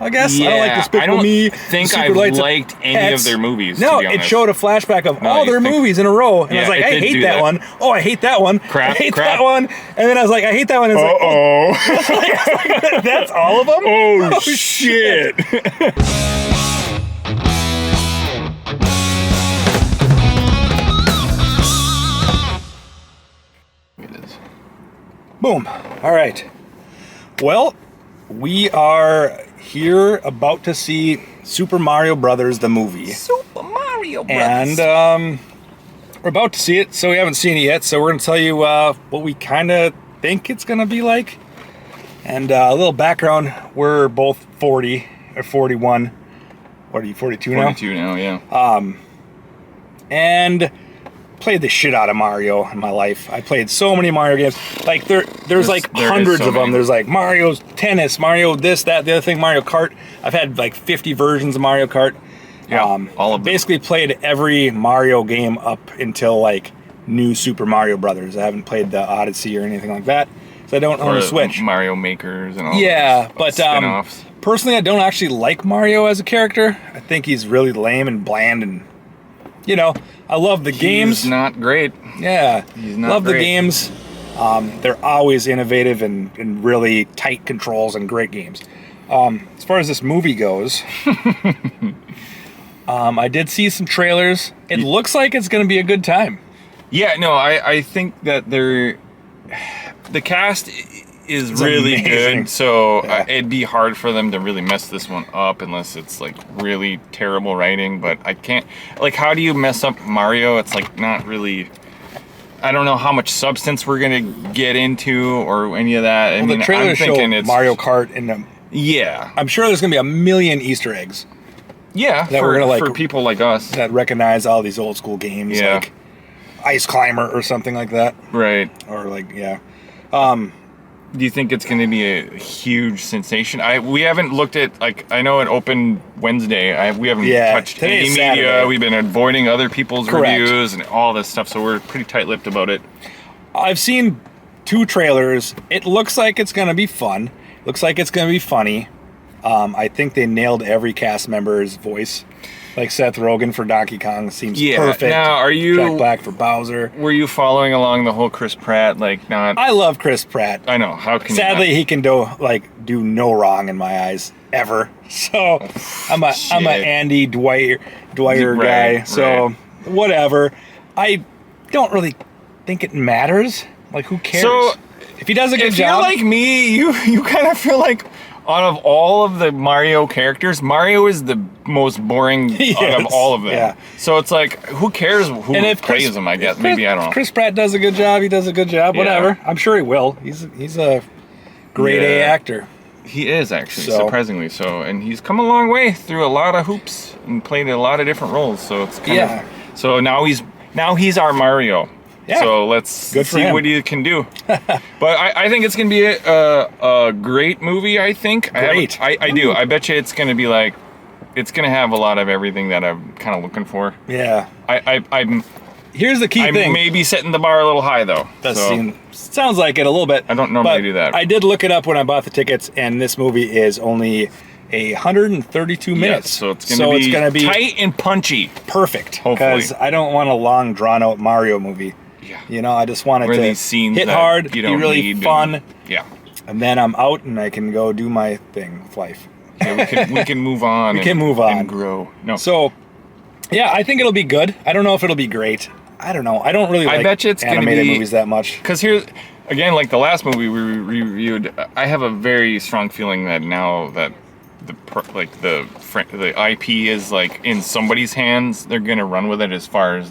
I guess. I don't like Despicable Me. I don't think Secret I've Lights liked any of their movies. No, to be honest. it showed a flashback of all their movies in a row. And I was like, I hate that one. Oh, I hate that one. Crap, I hate that one. And then I was like, I hate that one. And it's like, that's all of them? Oh shit. Boom. All right. Well, we are here about to see Super Mario Brothers, the movie. Super Mario Brothers. And we're about to see it, so we haven't seen it yet. So we're going to tell you what we kind of think it's going to be like. And a little background, we're both 40 or 41. What are you, 42 now? 42 now, yeah. And played the shit out of Mario in my life. I played so many Mario games. Like there's like hundreds of them. There's like Mario's Tennis, Mario this, that, the other thing, Mario Kart. I've had like 50 versions of Mario Kart. Yeah, all of them. Basically played every Mario game up until like new Super Mario Brothers. I haven't played the Odyssey or anything like that, so I don't own a Switch. Mario Makers and all. Yeah, those but spin-offs. Personally, I don't actually like Mario as a character. I think he's really lame and bland, and you know, I love the games. He's not great. Yeah, he's not love great. the games. They're always innovative and really tight controls and great games. As far as this movie goes, I did see some trailers. It looks like it's going to be a good time. Yeah, no, I think that the cast is really amazing. good, so Yeah. it'd be hard for them to really mess this one up unless it's like really terrible writing. But I can't, like, how do you mess up Mario? It's like not really. I don't know how much substance we're gonna get into or any of that. Well, the trailer showed Mario Kart and yeah, I'm sure there's going to be a million Easter eggs. Yeah, that we're gonna like for people like us that recognize all these old school games, like Ice Climber or something like that. Right. Or like, yeah. Do you think it's going to be a huge sensation? We haven't looked at, like, I know it opened Wednesday. We haven't touched any media. Saturday. We've been avoiding other people's reviews and all this stuff, so we're pretty tight-lipped about it. I've seen 2 trailers. It looks like it's going to be fun. Looks like it's going to be funny. I think they nailed every cast member's voice. Like Seth Rogen for Donkey Kong seems perfect. Now, are you Jack Black for Bowser? Were you following along the whole Chris Pratt? Like, not. I love Chris Pratt. I know. How can Sadly, you he can do no wrong in my eyes ever. So I'm a Andy Dwyer guy. So whatever. I don't really think it matters. Like, who cares? So if he does a good job. If you're like me, you kind of feel like, out of all of the Mario characters, Mario is the most boring out of all of them. Yeah. So it's like, who cares who plays him, I guess. Maybe, I don't know. Chris Pratt does a good job, he does a good job, whatever. I'm sure he will. He's a grade A actor. He is, actually, surprisingly so. And he's come a long way through a lot of hoops and played a lot of different roles. So it's kind of... So now he's our Mario. Yeah. So let's see what he can do. But I think it's going to be a great movie, I think. Great. I do. I bet you it's going to be like, it's going to have a lot of everything that I'm kind of looking for. Yeah. I'm Here's the key thing. I may be setting the bar a little high, though. Sounds like it a little bit. I don't normally do that. I did look it up when I bought the tickets, and this movie is only 132 minutes. So it's going to be tight and punchy. Perfect. Hopefully. Because I don't want a long, drawn-out Mario movie. Yeah. You know, I just want it to hit hard, be really fun. And then I'm out and I can go do my thing with life. Yeah, we can move on. We can move on and grow. No. So, yeah, I think it'll be good. I don't know if it'll be great. I don't know. I don't really like animated movies that much. Because here's, again, like the last movie we reviewed, I have a very strong feeling that now that the IP is like in somebody's hands, they're gonna run with it as far as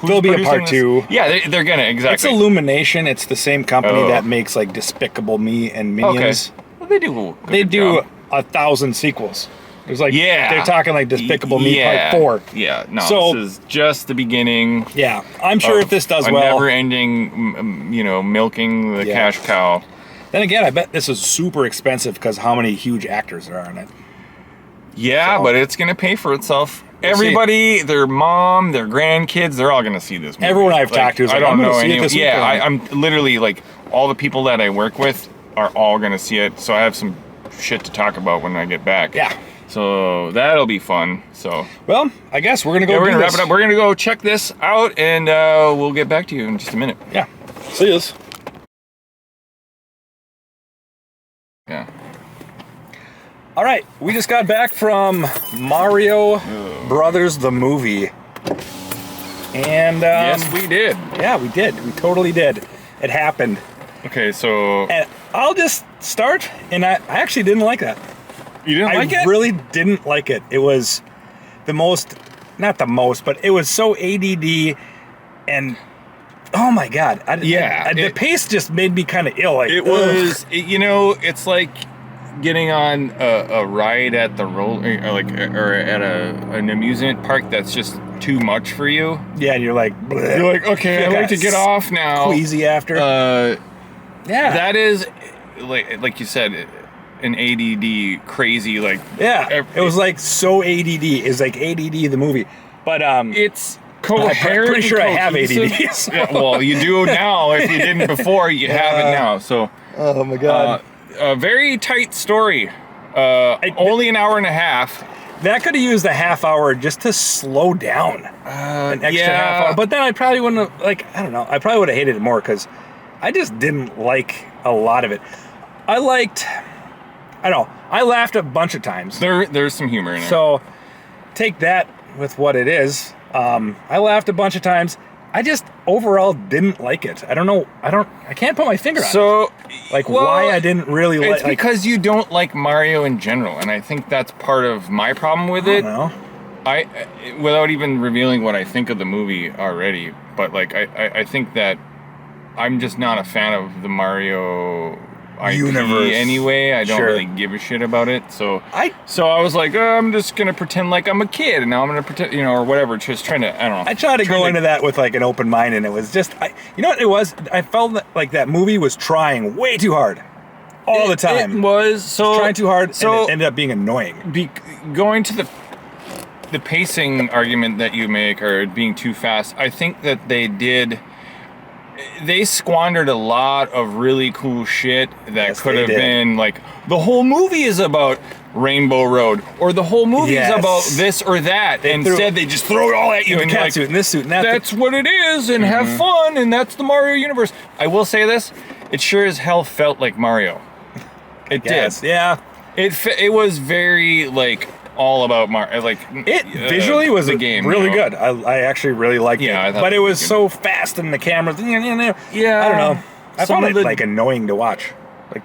there'll be a part 2. Yeah, they're gonna exactly. It's Illumination. It's the same company that makes like Despicable Me and Minions. Okay. Well, they do. They do 1,000 sequels. There's like they're talking like Despicable Me Part 4. Yeah. No. So this is just the beginning. Yeah, I'm sure if this does well, never-ending, milking the cash cow. Then again, I bet this is super expensive because how many huge actors there are in it. Yeah, but it's going to pay for itself. Everybody, their mom, their grandkids, they're all going to see this movie. Everyone I've talked to is like, I don't know anyone. Yeah, I'm literally like, all the people that I work with are all going to see it. So I have some shit to talk about when I get back. Yeah. So that'll be fun. So well, I guess we're gonna go. We're gonna wrap it up. We're gonna go check this out, and we'll get back to you in just a minute. Yeah. See yous. Yeah. All right, we just got back from Mario Brothers the movie, and yes, we did. Yeah, we did. We totally did. It happened. Okay, so and I'll just start. And I actually didn't like that. You didn't like it? I really didn't like it. It was not the most, but it was so ADD, and oh my god, the pace just made me kind of ill. Like, it was, it's like getting on a ride at the or at an amusement park that's just too much for you. Yeah, and you're like, okay, I'd like to get off now. Queasy after. Yeah, that is like you said, an ADD crazy it was like so ADD. It's like ADD the movie, but it's coherent. I'm pretty sure I have ADD. So. Yeah, well, you do now. If you didn't before, you have it now. So, oh my god, a very tight story. Only an hour and a half. That could have used a half hour just to slow down. An extra half hour. But then I probably wouldn't have, I don't know. I probably would have hated it more because I just didn't like a lot of it. I laughed a bunch of times. There's some humor in it. So take that with what it is. I laughed a bunch of times. I just overall didn't like it. I don't know. I can't put my finger on it. So, why I didn't really like it. It's because you don't like Mario in general, and I think that's part of my problem with it. I without even revealing what I think of the movie already, but I think that I'm just not a fan of the Mario universe anyway. I don't really give a shit about it. So I was like, I'm just gonna pretend like I'm a kid, and now I'm gonna pretend, or whatever. Just trying to, I don't know. I tried to go into that with an open mind, and it was just, you know what it was? I felt like that movie was trying way too hard, all the time. It was trying too hard, and it ended up being annoying. Going to the pacing argument that you make, or being too fast, I think that they squandered a lot of really cool shit that could have been the whole movie is about Rainbow Road, or the whole movie is about this or that. Instead, they just throw it all at you and cat suit and this suit and that. That's what it is, and have fun, and that's the Mario universe. I will say this: it sure as hell felt like Mario. It did. Yeah. It was very all about Mario. Visually was the game really good. I actually really liked it. But it was so fast, and the cameras. Yeah. I don't know. I found it annoying to watch.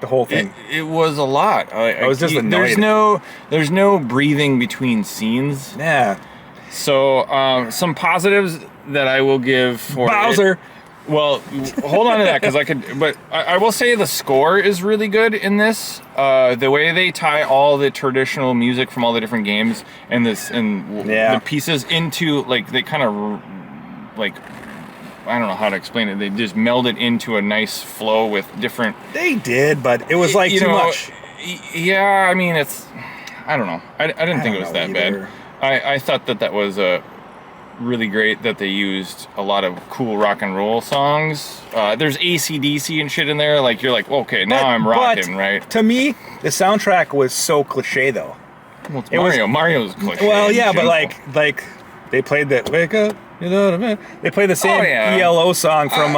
The whole thing. It was a lot. I was just annoyed. There's no breathing between scenes. Yeah. So some positives that I will give for Bowser. Well, hold on to that because I will say the score is really good in this. The way they tie all the traditional music from all the different games and the pieces into they kind of I don't know how to explain it. They just meld it into a nice flow with different. They did, but it was too much. Yeah, I mean I don't know. I didn't think it was that bad. I thought that was really great that they used a lot of cool rock and roll songs. There's AC/DC and shit in there. You're okay, now I'm rocking, right? To me, the soundtrack was so cliche, though. Well, it's Mario. Mario's cliche. Well, yeah, but they played that "Wake Up," you know what I mean? They played the same ELO song from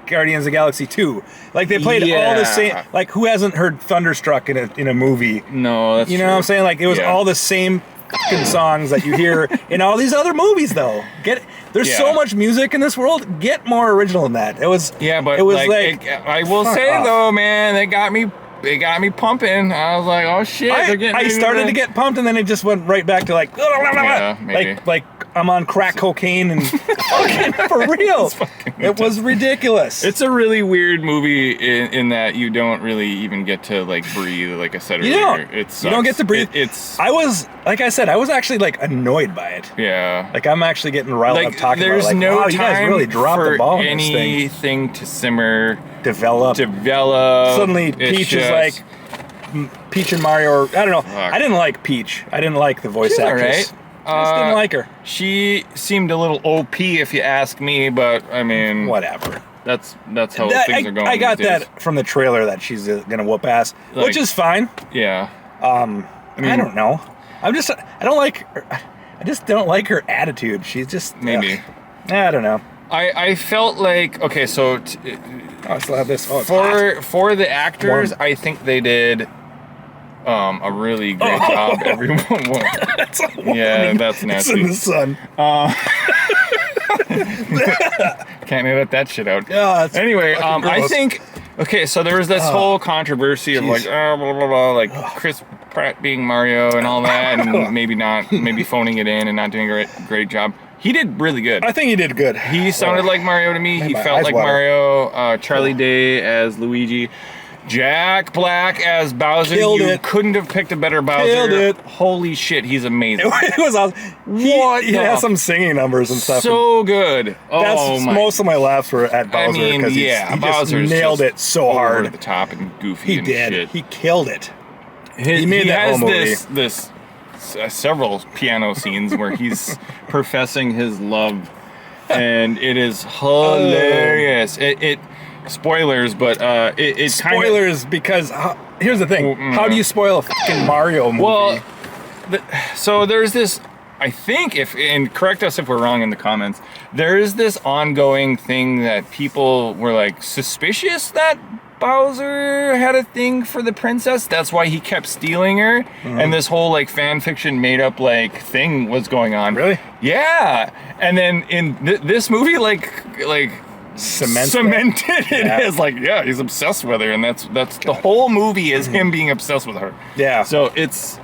Guardians of the Galaxy 2. They played all the same. Who hasn't heard "Thunderstruck" in a movie? No, that's you know what I'm saying? It was all the same songs that you hear in all these other movies, though. There's so much music in this world. Get more original than that. It was I will say though, man, they got me pumping. I was like, oh shit. I started to get pumped, and then it just went right back to I'm on crack cocaine and for real. It was ridiculous. It's a really weird movie in that you don't really even get to breathe, like I said earlier. You don't get to breathe. I was actually annoyed by it. Yeah. I'm actually getting riled up talking about it. There's no time you guys really dropped the ball anything to simmer, develop. Suddenly Peach is Peach and Mario, I don't know. I didn't like Peach. I didn't like the voice actress. Right. I just didn't like her. She seemed a little OP if you ask me, but I mean... Whatever. That's how things are going. I got these days. that from the trailer that she's gonna whoop ass, Like, which is fine. Yeah. I don't know. I don't like her. I just don't like her attitude. She's just maybe. I don't know. I felt like, okay, so I still have this. Oh, for the actors, I think they did a really great job. Everyone, that's that's nasty. It's in the sun. Can't edit that shit out. Yeah. Anyway, I think. Okay, so there was this whole controversy of like, blah, blah, blah, like Chris Pratt being Mario and all that, and maybe phoning it in and not doing a great job. He did really good. I think he did good. He sounded like Mario to me. He felt like Mario. Charlie Day as Luigi. Jack Black as Bowser. Killed you it. couldn't have picked a better Bowser. Killed it. Holy shit, he's amazing. It was awesome. He has some singing numbers and stuff. So good. Most of my laughs were at Bowser. I mean, he just nailed it so hard. Over the top and goofy. He did. Shit. He killed it. He made that whole movie. This several piano scenes where he's professing his love, and it is hilarious. It spoilers, but it spoilers because here's the thing: how do you spoil a fucking Mario movie? Well, so there's this. I think and correct us if we're wrong in the comments. There is this ongoing thing that people were like suspicious that Bowser had a thing for the princess. That's why he kept stealing her, and this whole like fan fiction made up like thing was going on. Really? Yeah. And then in this movie, like cemented it as like, yeah, he's obsessed with her, and that's the whole movie is him being obsessed with her. Yeah. So it's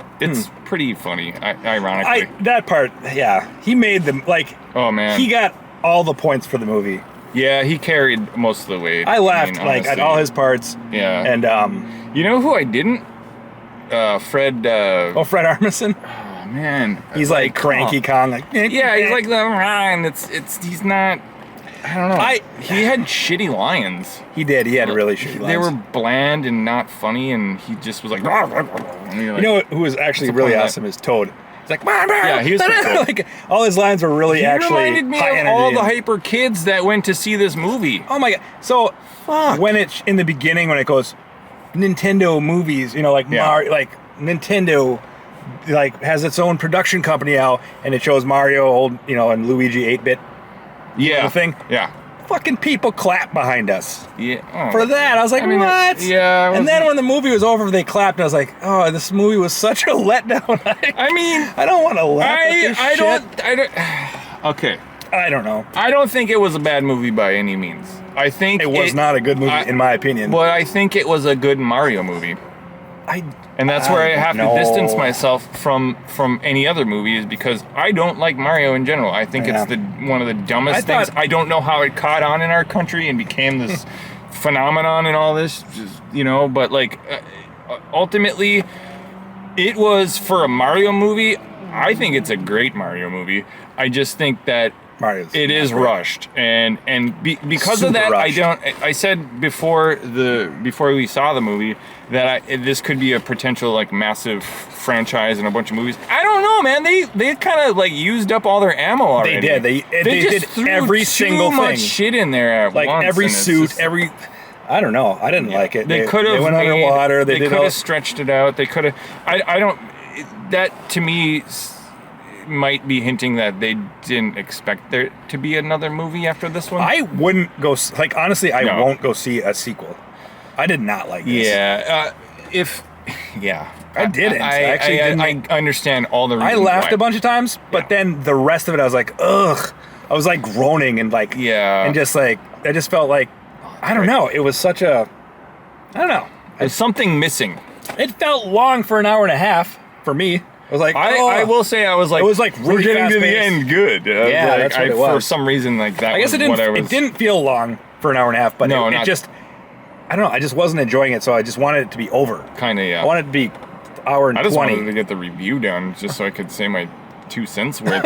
pretty funny, ironically. That part, yeah. He made them like. Oh man. He got all the points for the movie. Yeah, he carried most of the weight. I laughed at all his parts. Yeah. And you know who I didn't? Fred. Fred Armisen. Oh man. He's like Cranky Kong. Like, yeah, he's like the Ryan. He's not. I don't know. He had shitty lines. He did. He had really shitty lines. They were bland and not funny, and he just was like. You know who was actually really awesome is Toad. He's like, yeah, he was pretty cool. Like all his lines were really actually. He reminded me of all the hyper kids that went to see this movie. Oh my god! So when it's in the beginning, when it goes Nintendo movies, like Mario, like Nintendo, like has its own production company now, and it shows Mario, and Luigi 8-bit. Yeah. Thing. Yeah. Fucking people clap behind us. Yeah. For that, I was like, what? Yeah. And then when the movie was over, they clapped. And I was like, oh, this movie was such a letdown. I don't want to laugh at this shit. Okay. I don't know. I don't think it was a bad movie by any means. I think it was not a good movie in my opinion. But I think it was a good Mario movie. And that's where I have to distance myself from any other movies because I don't like Mario in general. I think it's one of the dumbest things. I don't know how it caught on in our country and became this phenomenon and all this, but like ultimately it was for a Mario movie. I think it's a great Mario movie. I just think that it is rushed, and because of that, rushed. I said before we saw the movie that this could be a potential like massive franchise and a bunch of movies. I don't know, man. They kind of like used up all their ammo already. They did. They just did threw every single too much shit in there at like once, every suit, every. I don't know. I didn't like it. They could have went underwater. They could have stretched it out. They could have. I don't. That to me might be hinting that they didn't expect there to be another movie after this one. I wouldn't go. Like honestly, I won't go see a sequel. I did not like this. Yeah. I didn't. I understand all the reasons. I laughed a bunch of times, but then the rest of it, I was like, ugh. I was like groaning and like, and just like, I just felt like, I don't know. It was such a, I don't know. There's something missing. It felt long for an hour and a half for me. I was like, I will say, I was like, it was like really we're getting to the fast-paced. end good. That's what it was. For some reason, like that. I guess it didn't feel long for an hour and a half, but it just, I don't know. I just wasn't enjoying it, so I just wanted it to be over. Kind of, yeah. I wanted it to be hour and 20. I just wanted to get the review down just so I could say my 2 cents worth.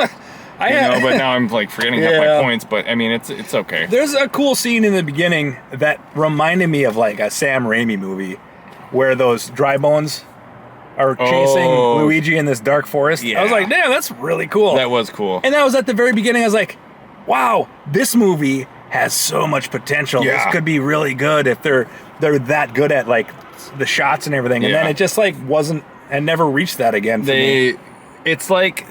But now I'm like forgetting half my points. But I mean, it's okay. There's a cool scene in the beginning that reminded me of like a Sam Raimi movie, where those dry bones are chasing Luigi in this dark forest. Yeah. I was like, damn, that's really cool. That was cool. And that was at the very beginning. I was like, wow, this movie has so much potential. Yeah. This could be really good if they're that good at like the shots and everything. And then it just like wasn't, and never reached that again for me. It's like,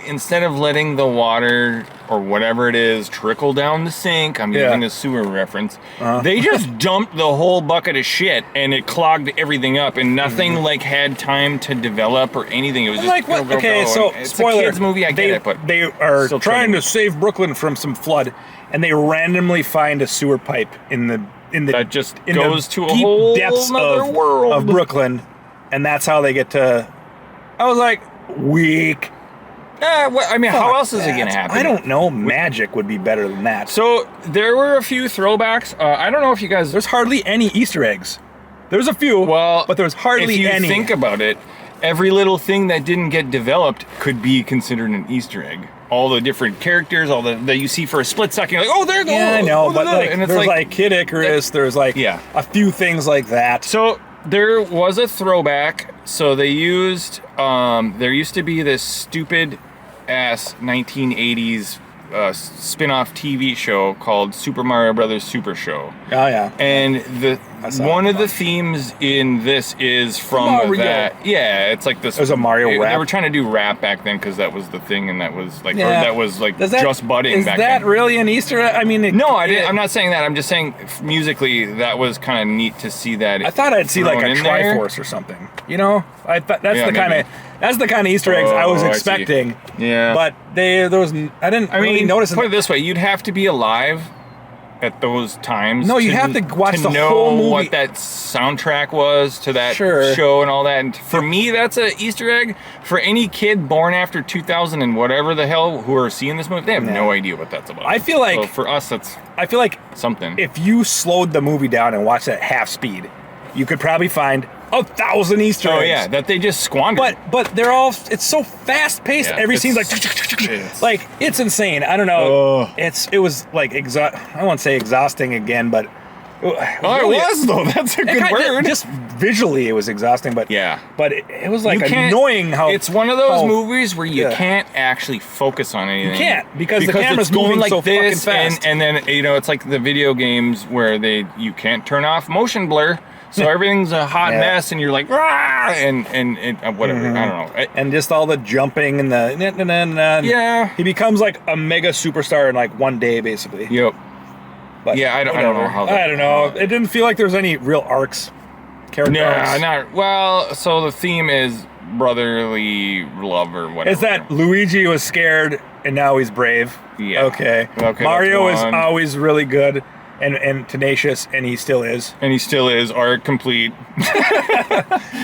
instead of letting the water or whatever it is trickle down the sink, I'm using a sewer reference, they just dumped the whole bucket of shit and it clogged everything up, and nothing like had time to develop or anything. It was just like what? Go. So it's spoiler, a kids movie, I get it, but they are trying to save Brooklyn from some flood, and they randomly find a sewer pipe in the that just in goes the to a deep whole depths other world of Brooklyn, and that's how they get to. I was like, weak. I mean, how else is it going to happen? I don't know. Magic would be better than that. So there were a few throwbacks. I don't know if you guys... There's hardly any Easter eggs. There's a few, but there's hardly any. If you think about it, every little thing that didn't get developed could be considered an Easter egg. All the different characters, all that you see for a split second, you're like, oh, there goes. Yeah, I know, but like, and it's there's like Kid Icarus, there's like a few things like that. So there was a throwback. So they used, there used to be this stupid ass 1980s spin-off TV show called Super Mario Brothers Super Show. Oh yeah. And one of the themes in this is from that. Yeah, it's like this. There's a Mario rap. They were trying to do rap back then because that was the thing, and that was like just budding back then. Is that really an Easter egg? I mean, I'm not saying that. I'm just saying musically that was kind of neat to see that. I thought I'd see like a Triforce or something. You know, I thought that's the kind of Easter eggs I was expecting. Yeah. But I didn't really notice. Put it this way, you'd have to be alive at those times. No, you have to watch the whole movie. What that soundtrack was to that show and all that. And for me, that's an Easter egg. For any kid born after 2000 and whatever the hell who are seeing this movie, they have no idea what that's about. I feel like for us, I feel like something. If you slowed the movie down and watched it at half speed, you could probably find 1,000 Easter eggs. Oh yeah, that they just squandered. But they're all, it's so fast paced. Every scene's like it's insane. I don't know. It was like I won't say exhausting again, but it was though. That's a good word. Just visually, it was exhausting. But but it was like annoying how it's one of those movies where you can't actually focus on anything. You can't because the camera's moving like so fucking fast. And then it's like the video games where you can't turn off motion blur. So everything's a hot mess, and you're like, rah! And whatever. I don't know. And just all the jumping and the he becomes like a mega superstar in like one day, basically. Yep. But I don't know how. I don't know. It didn't feel like there was any real arcs. Character arcs. Not well. So the theme is brotherly love or whatever. Is that Luigi was scared and now he's brave? Yeah. Okay. Mario is always really good. And tenacious, and he still is. And he still is. Arc complete.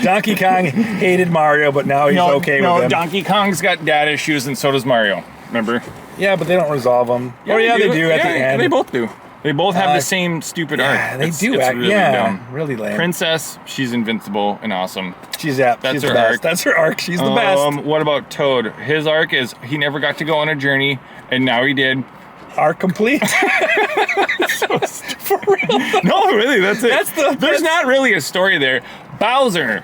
Donkey Kong hated Mario, but now he's okay with him. No, Donkey Kong's got dad issues, and so does Mario. Remember? Yeah, but they don't resolve them. Yeah, they do at the end. They both do. They both have the same stupid arc. Yeah, they do. It's really dumb. Really lame. Princess, she's invincible and awesome. She's the best. Arc. That's her arc. She's the best. What about Toad? His arc is he never got to go on a journey, and now he did. Arc complete. For real? No, really, that's it. There's not really a story there. Bowser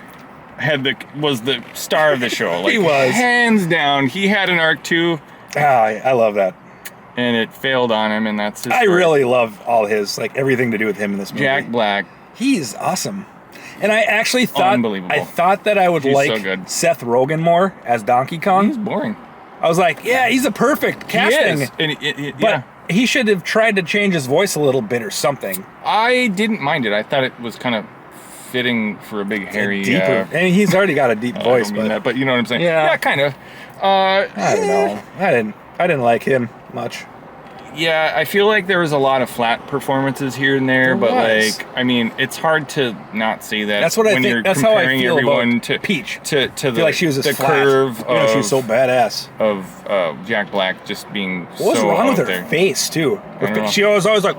was the star of the show. Like, he was hands down. He had an arc too. I love that. And it failed on him, and that's his I really love all his everything to do with him in this movie. Jack Black. He's awesome. And I actually thought that I would like so Seth Rogen more as Donkey Kong. He's boring. I was like, he's a perfect casting. He is. But he should have tried to change his voice a little bit or something. I didn't mind it. I thought it was kind of fitting for a big, hairy... deeper. And he's already got a deep voice. But you know what I'm saying? Yeah, kind of. I don't know. I didn't like him much. Yeah, I feel like there was a lot of flat performances here and there, but it's hard to not say that. That's what I think. You're that's how I feel everyone to Peach. To I feel like she was the flat. curve. She was so badass. Of Jack Black just being what was wrong with her there. face too? She was always like,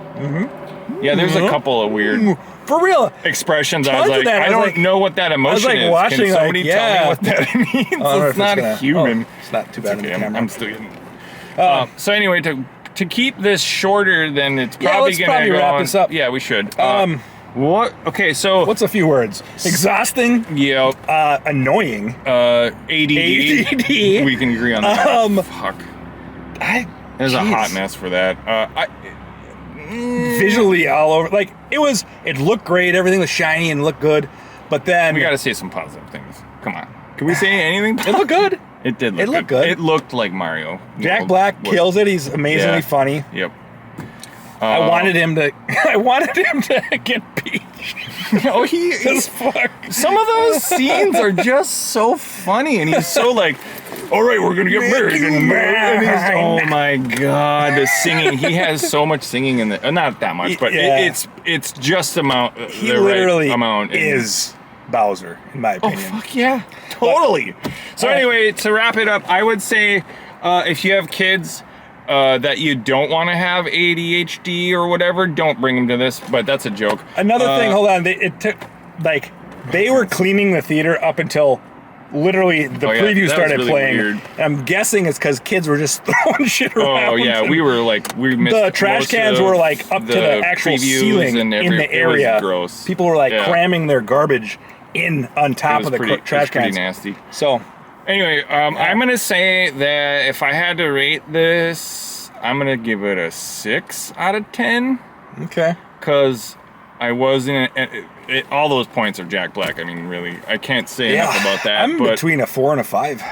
Yeah, there's a couple of weird. For real expressions. I was like, I don't know what that emotion is. Watching, can somebody tell me what that means? It's not human. It's not too bad. Okay, I'm still getting. So anyway, to keep this shorter than it's probably going to go wrap this up. Yeah, we should. What? Okay, so what's a few words? Exhausting. Yeah. Annoying. ADD. We can agree on that. Fuck. There's a hot mess for that. visually all over. Like, it looked great. Everything was shiny and looked good. But then... We got to say some positive things. Come on. Can we say anything? It looked good. It did look good. It looked like Mario. Jack Black kills it. He's amazingly funny. Yep. I wanted him to get Peach. No, he is. Some of those scenes are just so funny, and he's so like, all right, we're gonna get married. And oh my god, the singing. He has so much singing in the not that much, but it's just amount. He literally is Bowser, in my opinion. Oh fuck yeah, totally. So anyway, to wrap it up, I would say if you have kids. That you don't want to have ADHD or whatever, don't bring them to this, but that's a joke. Another thing, hold on, it took, like, they were cleaning the theater up until literally the preview started really playing. Weird. I'm guessing it's because kids were just throwing shit around. Oh yeah, we missed the trash cans were like up to the actual ceiling in the area. It was gross. People were like cramming their garbage on top of the trash cans. Pretty nasty. So. Anyway, I'm going to say that if I had to rate this, I'm going to give it a 6 out of 10. Okay. Because I wasn't... all those points are Jack Black. I mean, really, I can't say enough about that. I'm between a 4 and a 5.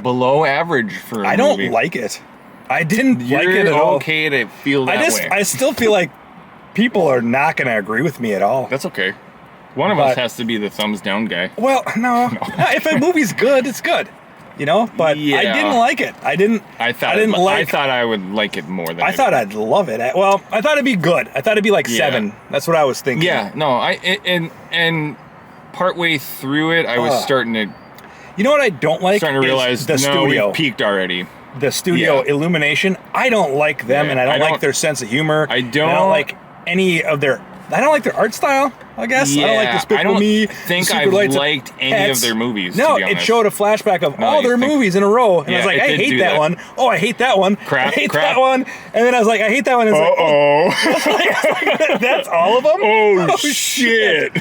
Below average for a movie. I don't like it. I didn't like it at all. You're okay to feel that way. I still feel like people are not going to agree with me at all. That's okay. One of us has to be the thumbs down guy. Well, no. If a movie's good, it's good. You know, but I didn't like it. I thought I would like it more than I thought I'd love it. Well, I thought it'd be good. I thought it'd be like 7. That's what I was thinking. Yeah, no, and partway through it, I was starting to. You know what I don't like? Starting to realize the studio. We peaked already. The studio Illumination. I don't like them, and I don't like their sense of humor. I don't like any of their. I don't like their art style, I guess. Yeah, I don't like Despicable Me. I don't think I've liked any of their movies. No, it showed a flashback of all their movies in a row. And I was like, I hate that one. Oh, I hate that one. I hate that one. And then I was like, I hate that one. And like, that's all of them? Oh shit.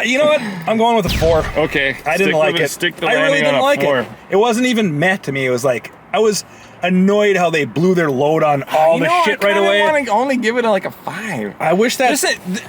You know what? I'm going with a 4. Okay. I didn't like it. I really didn't like it. It wasn't even meh to me. It was like, I was annoyed how they blew their load on all the shit right away. I want to only give it like a 5. I wish that...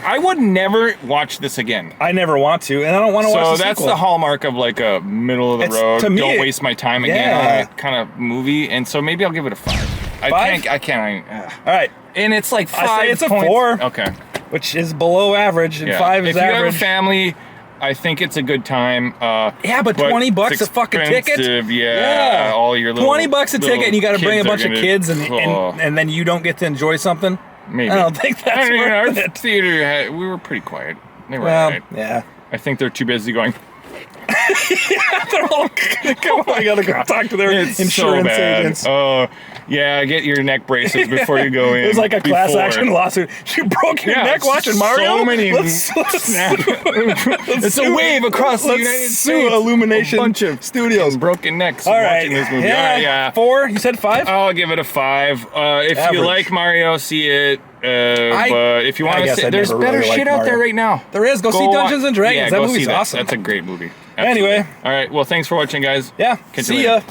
I would never watch this again. I never want to, and I don't want to watch the sequel. So that's the hallmark of like a middle of the road, don't waste my time again on that kind of movie, and so maybe I'll give it a 5. I can't. All right. And it's like 5 I say it's points. A 4. Okay. Which is below average, and 5 is average. If you have a family... I think it's a good time. But $20 a fucking ticket. Yeah, all your little $20 a ticket, and you got to bring a bunch of kids, and then you don't get to enjoy something. Maybe I don't think that's worth it. Our theater we were pretty quiet. They were all right. Yeah. I think they're too busy going. They're all come on, I gotta go talk to their insurance agents. Oh, yeah, get your neck braces before you go in. It was like a class action lawsuit. You broke your neck watching Mario? So many. It's a wave across the United States. Illumination. A bunch of studios. Broken necks all watching this movie. Yeah. 4? You said 5? I'll give it a 5. If you like Mario, see it. But if you want to see, there's better shit out there right now. There is. Go see Dungeons and Dragons. That movie's awesome. That's a great movie. Absolutely. Anyway. All right. Well, thanks for watching, guys. Yeah. See ya.